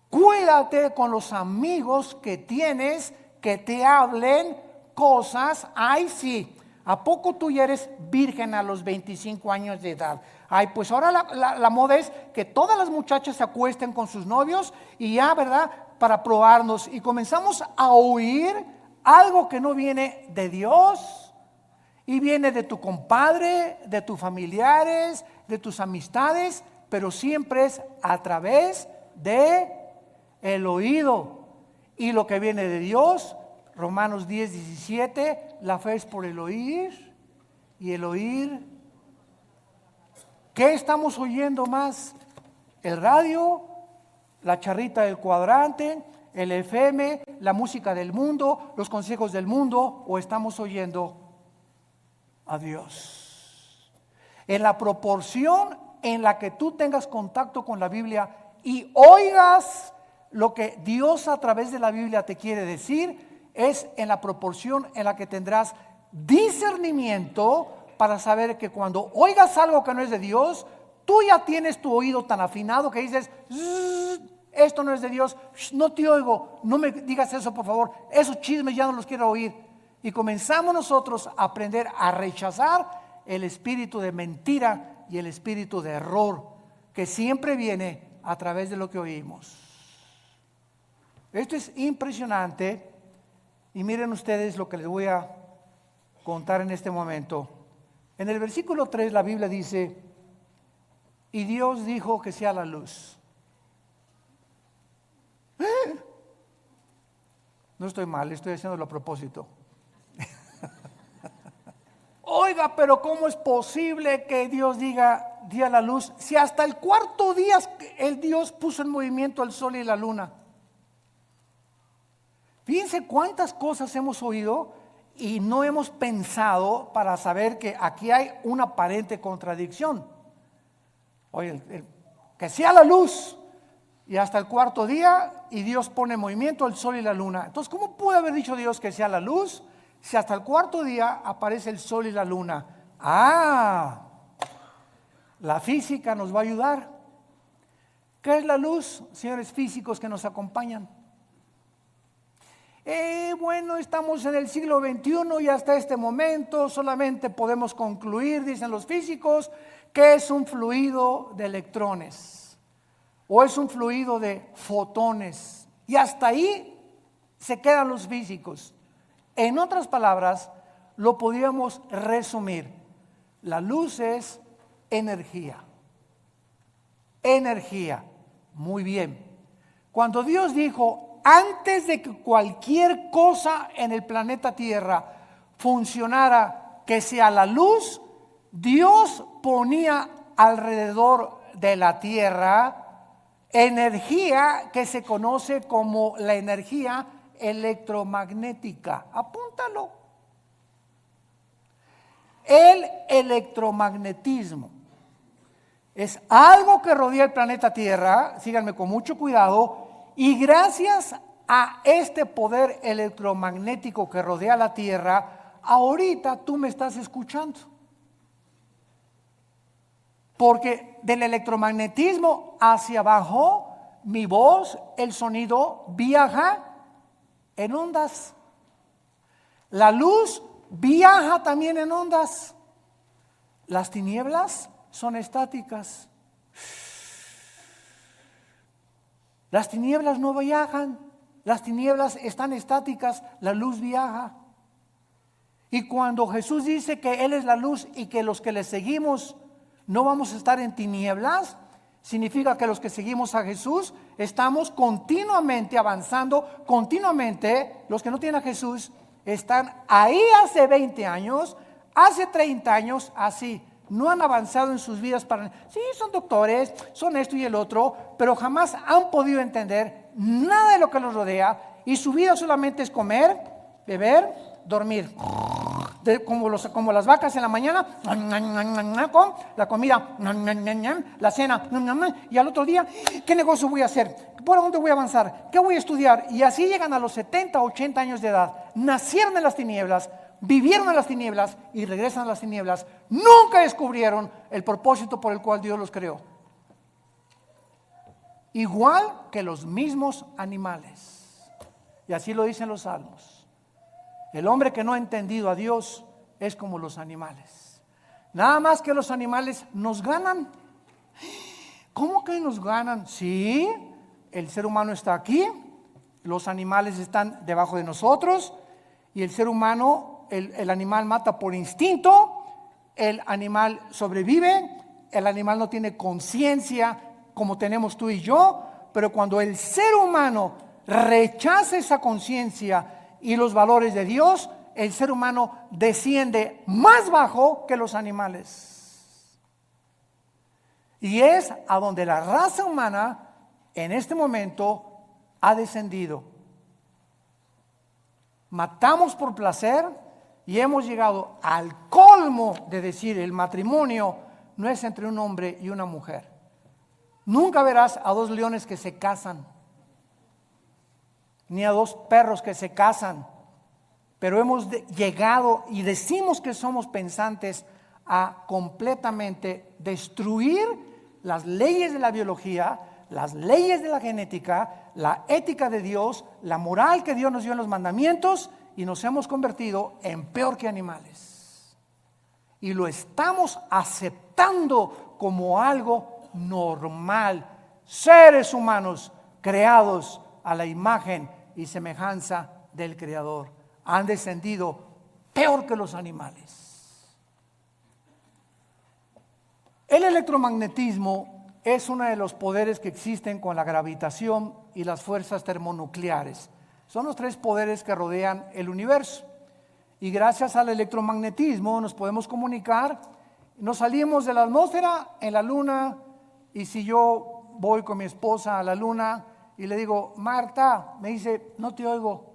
Speaker 1: Cuídate con los amigos que tienes que te hablen cosas. Ay, sí, ¿a poco tú ya eres virgen a los 25 años de edad? Ay, pues ahora la moda es que todas las muchachas se acuesten con sus novios y ya, ¿verdad? Para probarnos. Y comenzamos a oír algo que no viene de Dios. Y viene de tu compadre, de tus familiares, de tus amistades, pero siempre es a través de el oído. Y lo que viene de Dios, Romanos 10:17, la fe es por el oír y el oír. ¿Qué estamos oyendo más? ¿El radio? ¿La charrita del cuadrante? ¿El FM? ¿La música del mundo? ¿Los consejos del mundo? ¿O estamos oyendo a Dios? En la proporción en la que tú tengas contacto con la Biblia y oigas lo que Dios a través de la Biblia te quiere decir, es en la proporción en la que tendrás discernimiento para saber que cuando oigas algo que no es de Dios, tú ya tienes tu oído tan afinado que dices, esto no es de Dios, no te oigo, no me digas eso por favor, esos chismes ya no los quiero oír. Y comenzamos nosotros a aprender a rechazar el espíritu de mentira y el espíritu de error que siempre viene a través de lo que oímos. Esto es impresionante y miren ustedes lo que les voy a contar en este momento. En el versículo 3 la Biblia dice, y Dios dijo que sea la luz. No estoy mal, estoy haciéndolo a propósito. Oiga, pero ¿cómo es posible que Dios diga día la luz si hasta el cuarto día el Dios puso en movimiento el sol y la luna? Fíjense cuántas cosas hemos oído y no hemos pensado para saber que aquí hay una aparente contradicción. Oye, que sea la luz y hasta el cuarto día y Dios pone en movimiento el sol y la luna. Entonces, ¿cómo puede haber dicho Dios que sea la luz si hasta el cuarto día aparece el sol y la luna? La física nos va a ayudar. ¿Qué es la luz, señores físicos que nos acompañan? Bueno, estamos en el siglo XXI y hasta este momento solamente podemos concluir, dicen los físicos, que es un fluido de electrones o es un fluido de fotones. Y hasta ahí se quedan los físicos. En otras palabras, lo podríamos resumir. La luz es energía. Energía. Muy bien. Cuando Dios dijo, antes de que cualquier cosa en el planeta Tierra funcionara, que sea la luz, Dios ponía alrededor de la Tierra energía que se conoce como la energía electromagnética. Apúntalo. El electromagnetismo es algo que rodea el planeta Tierra, síganme con mucho cuidado, y gracias a este poder electromagnético que rodea la Tierra, ahorita tú me estás escuchando. Porque del electromagnetismo hacia abajo, mi voz, el sonido viaja en ondas. La luz viaja también en ondas. Las tinieblas son estáticas. Las tinieblas no viajan, las tinieblas están estáticas, la luz viaja. Y cuando Jesús dice que Él es la luz y que los que le seguimos no vamos a estar en tinieblas, significa que los que seguimos a Jesús estamos continuamente avanzando, continuamente. Los que no tienen a Jesús están ahí hace 20 años, hace 30 años, así. No han avanzado en sus vidas sí, son doctores, son esto y el otro, pero jamás han podido entender nada de lo que los rodea y su vida solamente es comer, beber, dormir. Como las vacas en la mañana, con la comida, la cena, y al otro día, ¿qué negocio voy a hacer? ¿Por dónde voy a avanzar? ¿Qué voy a estudiar? Y así llegan a los 70, 80 años de edad, nacieron en las tinieblas, vivieron en las tinieblas y regresan a las tinieblas. Nunca descubrieron el propósito por el cual Dios los creó. Igual que los mismos animales. Y así lo dicen los salmos. El hombre que no ha entendido a Dios es como los animales. Nada más que los animales nos ganan. ¿Cómo que nos ganan? Sí, el ser humano está aquí, los animales están debajo de nosotros y el ser humano, el animal mata por instinto, el animal sobrevive el animal no tiene conciencia como tenemos tú y yo, pero cuando el ser humano rechaza esa conciencia y los valores de Dios, el ser humano desciende más bajo que los animales. Y es a donde la raza humana en este momento ha descendido. Matamos por placer y hemos llegado al colmo de decir el matrimonio no es entre un hombre y una mujer. Nunca verás a dos leones que se casan, ni a dos perros que se casan, pero hemos llegado y decimos que somos pensantes a completamente destruir las leyes de la biología, las leyes de la genética, la ética de Dios, la moral que Dios nos dio en los mandamientos, y nos hemos convertido en peor que animales. Y lo estamos aceptando como algo normal. Seres humanos creados a la imagen y semejanza del Creador han descendido peor que los animales. El electromagnetismo es uno de los poderes que existen con la gravitación y las fuerzas termonucleares. Son los tres poderes que rodean el universo. Y gracias al electromagnetismo nos podemos comunicar. Nos salimos de la atmósfera en la luna, y si yo voy con mi esposa a la luna y le digo, Marta, me dice, no te oigo.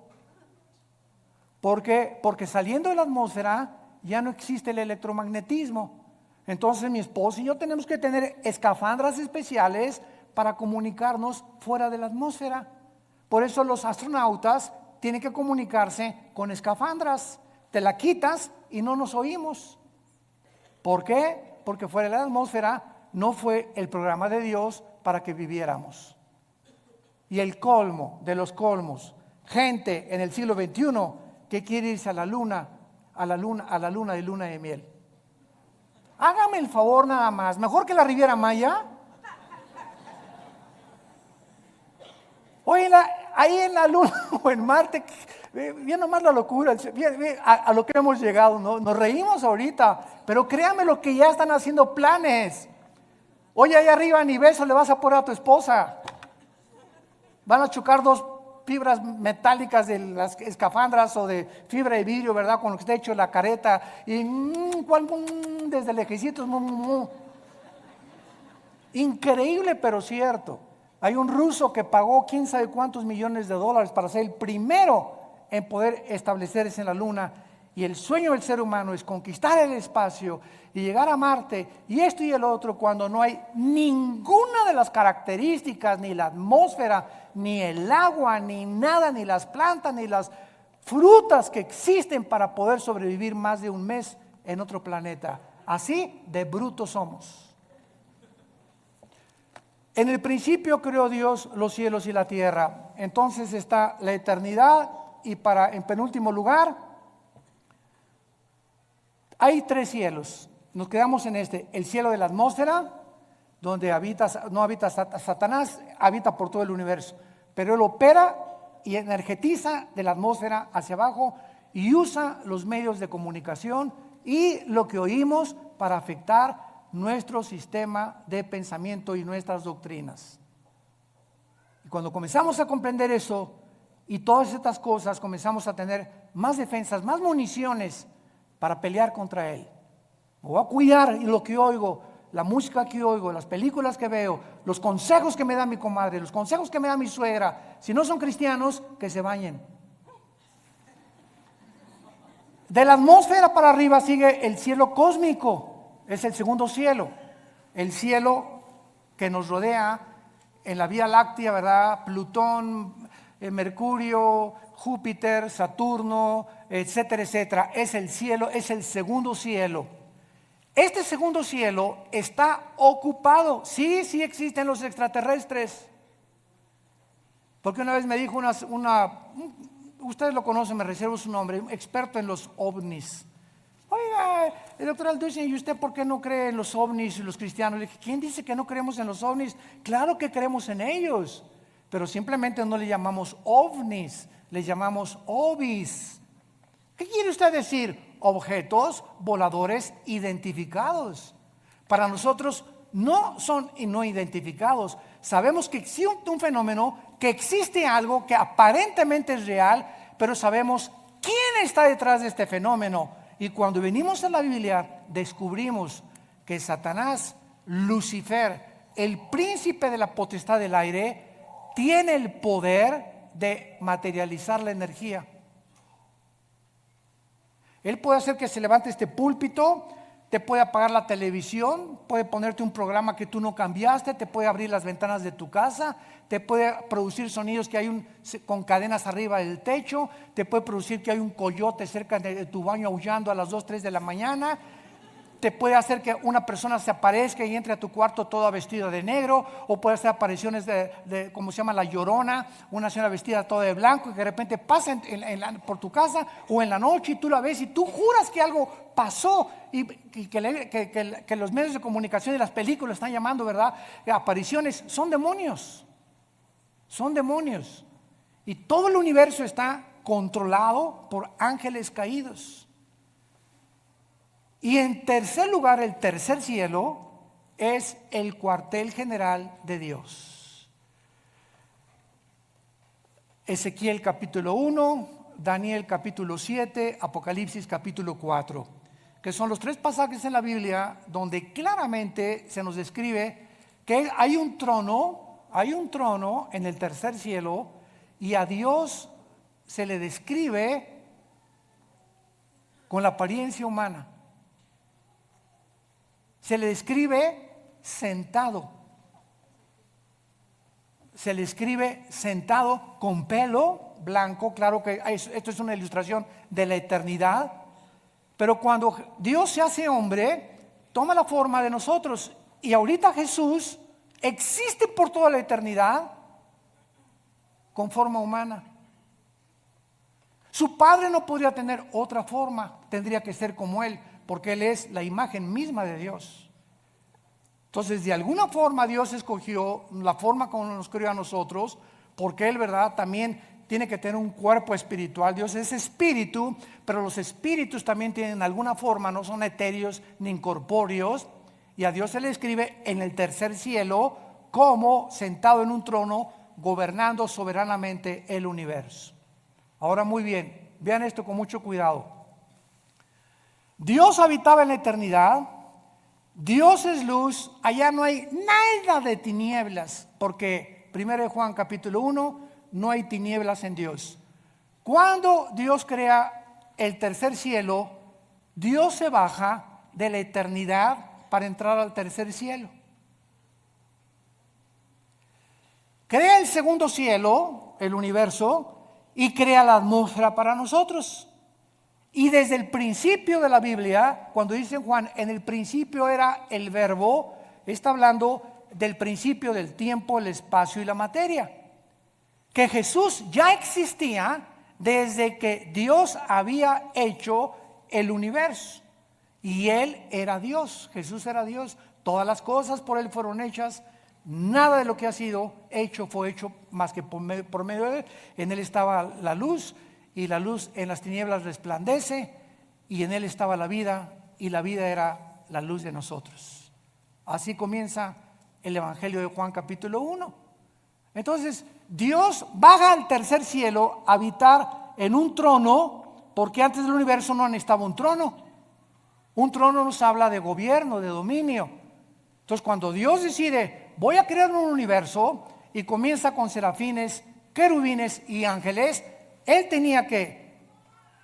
Speaker 1: ¿Por qué? Porque saliendo de la atmósfera ya no existe el electromagnetismo. Entonces mi esposa y yo tenemos que tener escafandras especiales para comunicarnos fuera de la atmósfera. Por eso los astronautas tienen que comunicarse con escafandras. Te la quitas y no nos oímos. ¿Por qué? Porque fuera de la atmósfera no fue el programa de Dios para que viviéramos. Y el colmo de los colmos, gente en el siglo XXI que quiere irse a la luna de luna de miel. Hágame el favor nada más, mejor que la Riviera Maya. Oye, ahí en la luna o en Marte, bien nomás la locura, bien, a lo que hemos llegado, ¿no? Nos reímos ahorita, pero créame lo que ya están haciendo planes. Oye, ahí arriba ni beso le vas a poner a tu esposa. Van a chocar dos fibras metálicas de las escafandras o de fibra de vidrio, ¿verdad? Con lo que está hecho la careta. Y desde lejecitos. Increíble, pero cierto. Hay un ruso que pagó quién sabe cuántos millones de dólares para ser el primero en poder establecerse en la luna. Y el sueño del ser humano es conquistar el espacio y llegar a Marte y esto y el otro, cuando no hay ninguna de las características, ni la atmósfera, ni el agua, ni nada, ni las plantas, ni las frutas que existen para poder sobrevivir más de un mes en otro planeta. Así de brutos somos. En el principio creó Dios los cielos y la tierra. Entonces está la eternidad y en penúltimo lugar hay tres cielos. Nos quedamos en el cielo de la atmósfera, donde no habita Satanás, habita por todo el universo. Pero él opera y energetiza de la atmósfera hacia abajo y usa los medios de comunicación y lo que oímos para afectar nuestro sistema de pensamiento y nuestras doctrinas. Y cuando comenzamos a comprender eso y todas estas cosas, comenzamos a tener más defensas, más municiones para pelear contra él. Me voy a cuidar y lo que oigo, la música que oigo, las películas que veo, los consejos que me da mi comadre, los consejos que me da mi suegra. Si no son cristianos, que se bañen. De la atmósfera para arriba sigue el cielo cósmico. Es el segundo cielo, el cielo que nos rodea en la Vía Láctea, ¿verdad? Plutón, Mercurio, Júpiter, Saturno, etcétera, etcétera. Es el cielo, es el segundo cielo. Este segundo cielo está ocupado. Sí existen los extraterrestres. Porque una vez me dijo ustedes lo conocen, me reservo su nombre, un experto en los ovnis. Oiga, el doctor Alducin, ¿y usted por qué no cree en los ovnis y los cristianos? Le dije, ¿quién dice que no creemos en los ovnis? Claro que creemos en ellos, pero simplemente no le llamamos ovnis, le llamamos ovis. ¿Qué quiere usted decir? Objetos voladores identificados. para nosotros no son no identificados. Sabemos que existe un fenómeno, que existe algo que aparentemente es real, pero sabemos quién está detrás de este fenómeno. Y cuando venimos a la Biblia, descubrimos que Satanás, Lucifer, el príncipe de la potestad del aire, tiene el poder de materializar la energía. Él puede hacer que se levante este púlpito, te puede apagar la televisión, puede ponerte un programa que tú no cambiaste, te puede abrir las ventanas de tu casa, te puede producir sonidos que hay con cadenas arriba del techo, te puede producir que hay un coyote cerca de tu baño aullando a las 2, 3 de la mañana, te puede hacer que una persona se aparezca y entre a tu cuarto toda vestida de negro, o puede hacer apariciones de como se llama La Llorona, una señora vestida toda de blanco y que de repente pasa por tu casa o en la noche y tú la ves y tú juras que algo pasó y que los medios de comunicación y las películas están llamando, ¿verdad? Apariciones. Son demonios, y todo el universo está controlado por ángeles caídos. Y en tercer lugar, el tercer cielo es el cuartel general de Dios. Ezequiel capítulo 1, Daniel capítulo 7, Apocalipsis capítulo 4, que son los 3 pasajes en la Biblia donde claramente se nos describe que hay un trono en el tercer cielo, y a Dios se le describe con la apariencia humana. Se le describe sentado. Se le escribe sentado con pelo blanco. Claro que esto es una ilustración de la eternidad. Pero cuando Dios se hace hombre, toma la forma de nosotros. Y ahorita Jesús existe por toda la eternidad con forma humana. Su Padre no podría tener otra forma, tendría que ser como Él, porque Él es la imagen misma de Dios. Entonces, de alguna forma Dios escogió la forma como nos creó a nosotros, porque Él, ¿verdad?, también tiene que tener un cuerpo espiritual. Dios es espíritu, pero los espíritus también tienen alguna forma, no son etéreos ni incorpóreos, y a Dios se le escribe en el tercer cielo como sentado en un trono, gobernando soberanamente el universo. Ahora, muy bien, vean esto con mucho cuidado. Dios habitaba en la eternidad, Dios es luz, allá no hay nada de tinieblas, porque 1 Juan capítulo 1, no hay tinieblas en Dios. Cuando Dios crea el tercer cielo, Dios se baja de la eternidad para entrar al tercer cielo. Crea el segundo cielo, el universo, y crea la atmósfera para nosotros. Y desde el principio de la Biblia, cuando dice Juan, en el principio era el verbo, está hablando del principio del tiempo, el espacio y la materia. Que Jesús ya existía desde que Dios había hecho el universo. Y Él era Dios, Jesús era Dios. Todas las cosas por Él fueron hechas. Nada de lo que ha sido hecho fue hecho más que por medio de Él. En Él estaba la luz, y la luz en las tinieblas resplandece, y en Él estaba la vida, y la vida era la luz de nosotros. Así comienza el Evangelio de Juan capítulo 1. Entonces Dios baja al tercer cielo a habitar en un trono, porque antes del universo no necesitaba un trono. Un trono nos habla de gobierno, de dominio. Entonces cuando Dios decide, voy a crear un universo, y comienza con serafines, querubines y ángeles, Él tenía que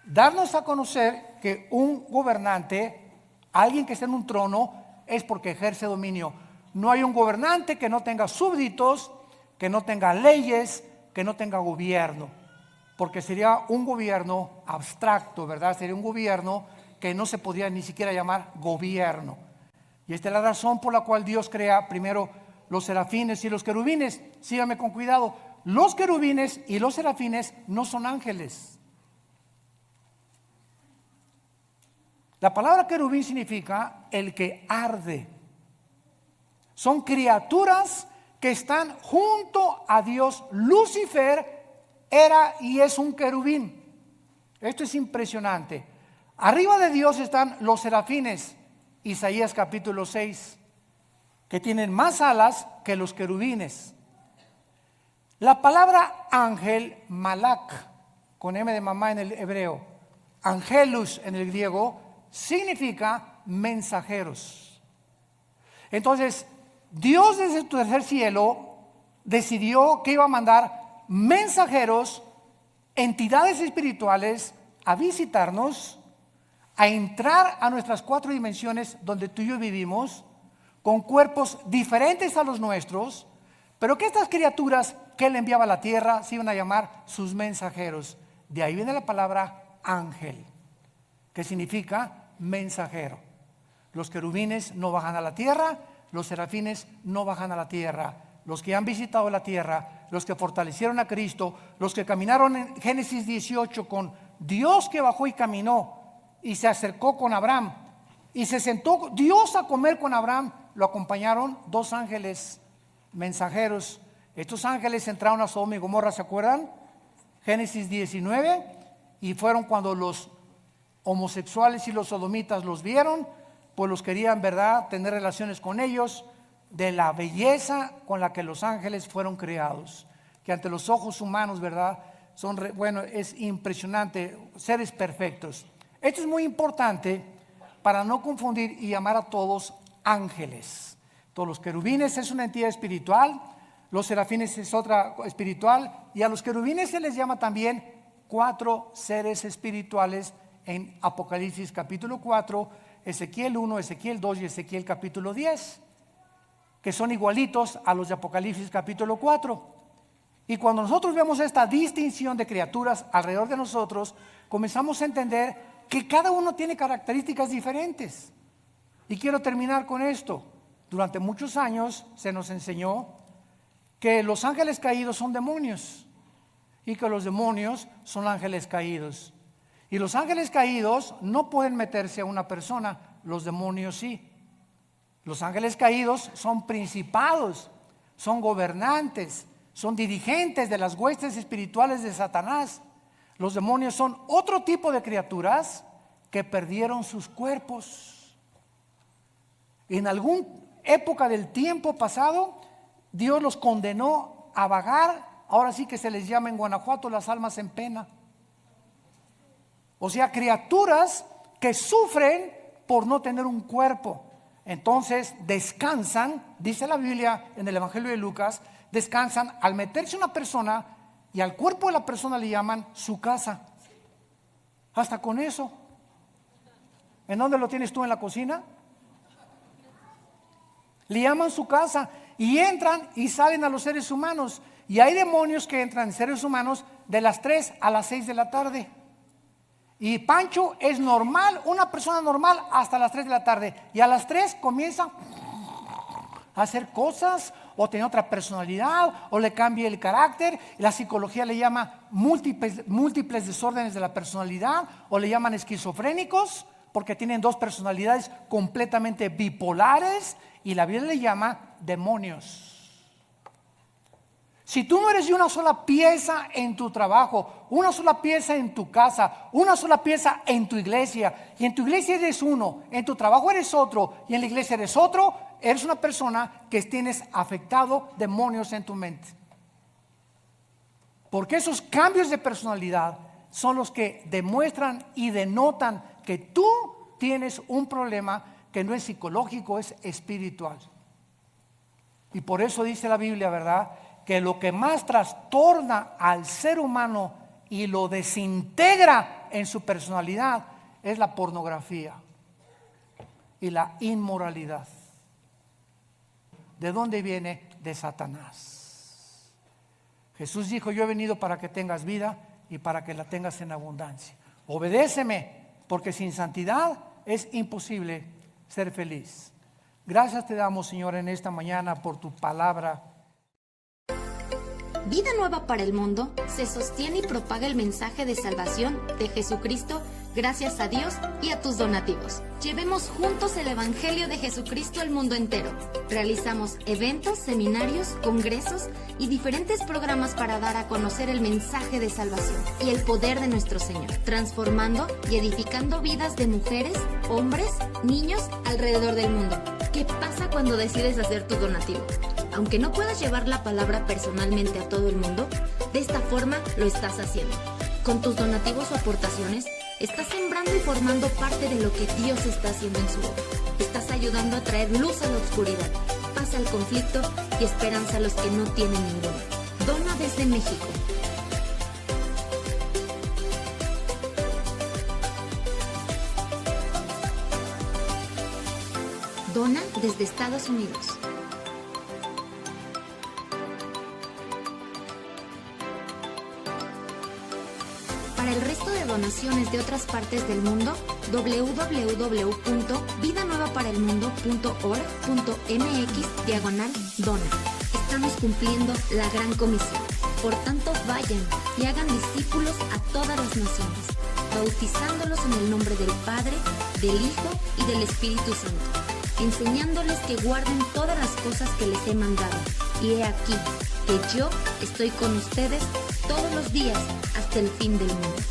Speaker 1: darnos a conocer que un gobernante, alguien que está en un trono, es porque ejerce dominio. No hay un gobernante que no tenga súbditos, que no tenga leyes, que no tenga gobierno, porque sería un gobierno abstracto, ¿verdad? Sería un gobierno que no se podría ni siquiera llamar gobierno. Y esta es la razón por la cual Dios crea primero los serafines y los querubines. Síganme con cuidado. Los querubines y los serafines no son ángeles. La palabra querubín significa el que arde. Son criaturas que están junto a Dios. Lucifer era y es un querubín. Esto es impresionante. Arriba de Dios están los serafines. Isaías capítulo 6. que tienen más alas que los querubines. La palabra ángel, malak, con M de mamá en el hebreo, angelus en el griego, significa mensajeros. Entonces, Dios desde su tercer cielo decidió que iba a mandar mensajeros, entidades espirituales, a visitarnos, a entrar a nuestras 4 dimensiones donde tú y yo vivimos, con cuerpos diferentes a los nuestros, pero que estas criaturas que Él enviaba a la tierra se iban a llamar sus mensajeros. De ahí viene la palabra ángel, que significa mensajero. Los querubines no bajan a la tierra, los serafines no bajan a la tierra. Los que han visitado la tierra, los que fortalecieron a Cristo, los que caminaron en Génesis 18 con Dios que bajó y caminó y se acercó con Abraham y se sentó Dios a comer con Abraham, lo acompañaron 2 ángeles mensajeros. Estos ángeles entraron a Sodoma y Gomorra, ¿se acuerdan? Génesis 19, y fueron cuando los homosexuales y los sodomitas los vieron, pues los querían, ¿verdad?, tener relaciones con ellos, de la belleza con la que los ángeles fueron creados, que ante los ojos humanos, ¿verdad?, bueno, es impresionante, seres perfectos. Esto es muy importante para no confundir y llamar a todos ángeles. Todos los querubines es una entidad espiritual, los serafines es otra espiritual, y a los querubines se les llama también 4 seres espirituales en Apocalipsis capítulo 4, Ezequiel 1, Ezequiel 2 y Ezequiel capítulo 10, que son igualitos a los de Apocalipsis capítulo 4. Y cuando nosotros vemos esta distinción de criaturas alrededor de nosotros, comenzamos a entender que cada uno tiene características diferentes. Y quiero terminar con esto. Durante muchos años se nos enseñó que los ángeles caídos son demonios y que los demonios son ángeles caídos. Y los ángeles caídos no pueden meterse a una persona, los demonios sí. Los ángeles caídos son principados, son gobernantes, son dirigentes de las huestes espirituales de Satanás. Los demonios son otro tipo de criaturas que perdieron sus cuerpos. En alguna época del tiempo pasado, Dios los condenó a vagar. Ahora sí que se les llama en Guanajuato las almas en pena. O sea, criaturas que sufren por no tener un cuerpo. Entonces descansan, dice la Biblia en el Evangelio de Lucas, descansan al meterse una persona y al cuerpo de la persona le llaman su casa. Hasta con eso. ¿En dónde lo tienes tú, en la cocina? Le llaman su casa y entran y salen a los seres humanos. Y hay demonios que entran en seres humanos de las 3 a las 6 de la tarde. Y Pancho es normal, una persona normal hasta las 3 de la tarde. Y a las 3 comienza a hacer cosas, o tiene otra personalidad, o le cambia el carácter. La psicología le llama múltiples desórdenes de la personalidad, o le llaman esquizofrénicos, porque tienen 2 personalidades completamente bipolares, y la Biblia le llama demonios. Si tú no eres de una sola pieza en tu trabajo, una sola pieza en tu casa, una sola pieza en tu iglesia, y en tu iglesia eres uno, en tu trabajo eres otro, y en la iglesia eres otro, eres una persona que tienes afectado demonios en tu mente. Porque esos cambios de personalidad son los que demuestran y denotan que tú tienes un problema que no es psicológico, es espiritual. Y por eso dice la Biblia, ¿verdad?, que lo que más trastorna al ser humano y lo desintegra en su personalidad es la pornografía y la inmoralidad. ¿De dónde viene? De Satanás. Jesús dijo: yo he venido para que tengas vida y para que la tengas en abundancia. Obedéceme, porque sin santidad es imposible ser feliz. Gracias te damos, Señor, en esta mañana por tu palabra.
Speaker 2: Vida Nueva para el Mundo se sostiene y propaga el mensaje de salvación de Jesucristo gracias a Dios y a tus donativos. Llevemos juntos el Evangelio de Jesucristo al mundo entero. Realizamos eventos, seminarios, congresos y diferentes programas para dar a conocer el mensaje de salvación y el poder de nuestro Señor, transformando y edificando vidas de mujeres, hombres, niños alrededor del mundo. Que ¿Qué pasa cuando decides hacer tu donativo? Aunque no puedas llevar la palabra personalmente a todo el mundo, de esta forma lo estás haciendo. Con tus donativos o aportaciones, estás sembrando y formando parte de lo que Dios está haciendo en su obra. Estás ayudando a traer luz a la oscuridad, paz al conflicto y esperanza a los que no tienen ninguna. Dona desde México. Dona desde Estados Unidos. Para el resto de donaciones de otras partes del mundo, www.vidanuevaparaelmundo.org.mx/dona. Estamos cumpliendo la gran comisión. Por tanto, vayan y hagan discípulos a todas las naciones, bautizándolos en el nombre del Padre, del Hijo y del Espíritu Santo, enseñándoles que guarden todas las cosas que les he mandado. Y he aquí que yo estoy con ustedes todos los días hasta el fin del mundo.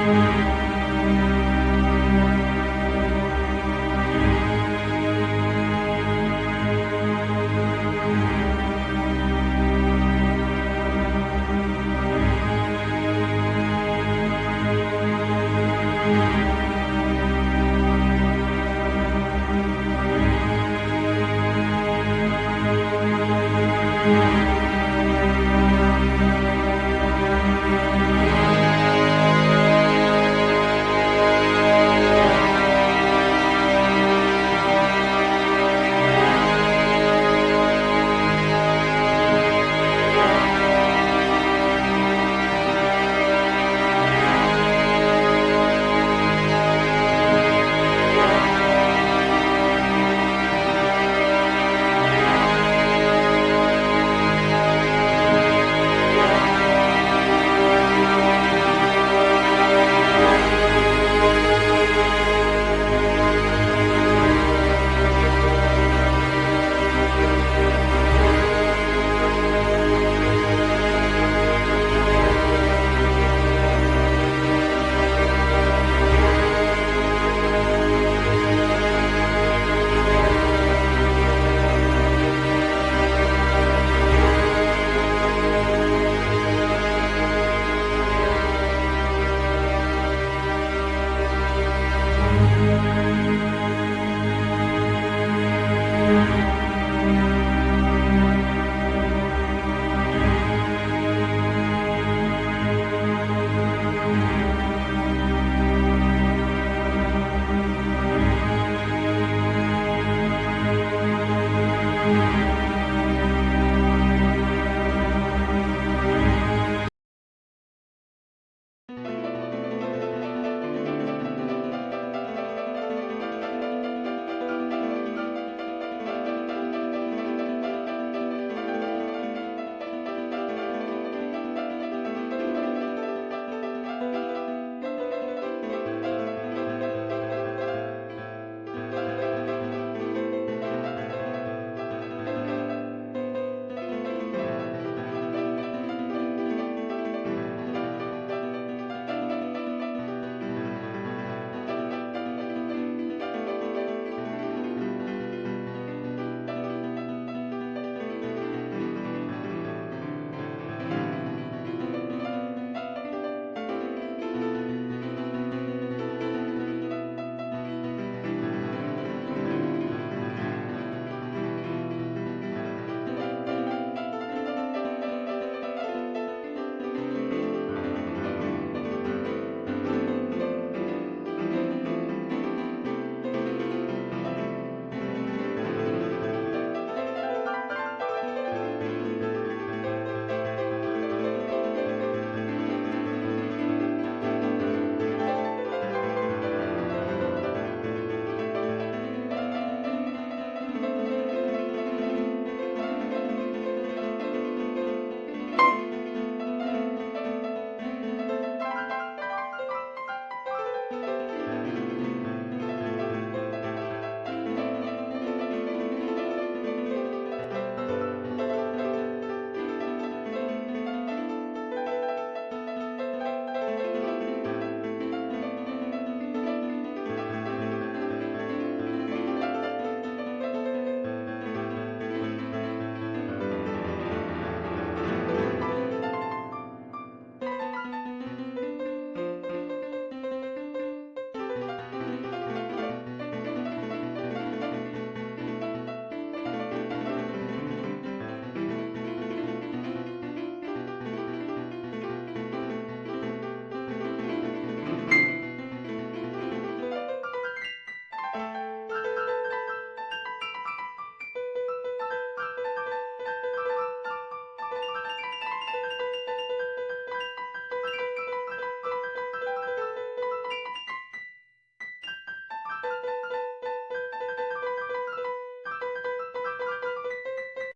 Speaker 1: Amén.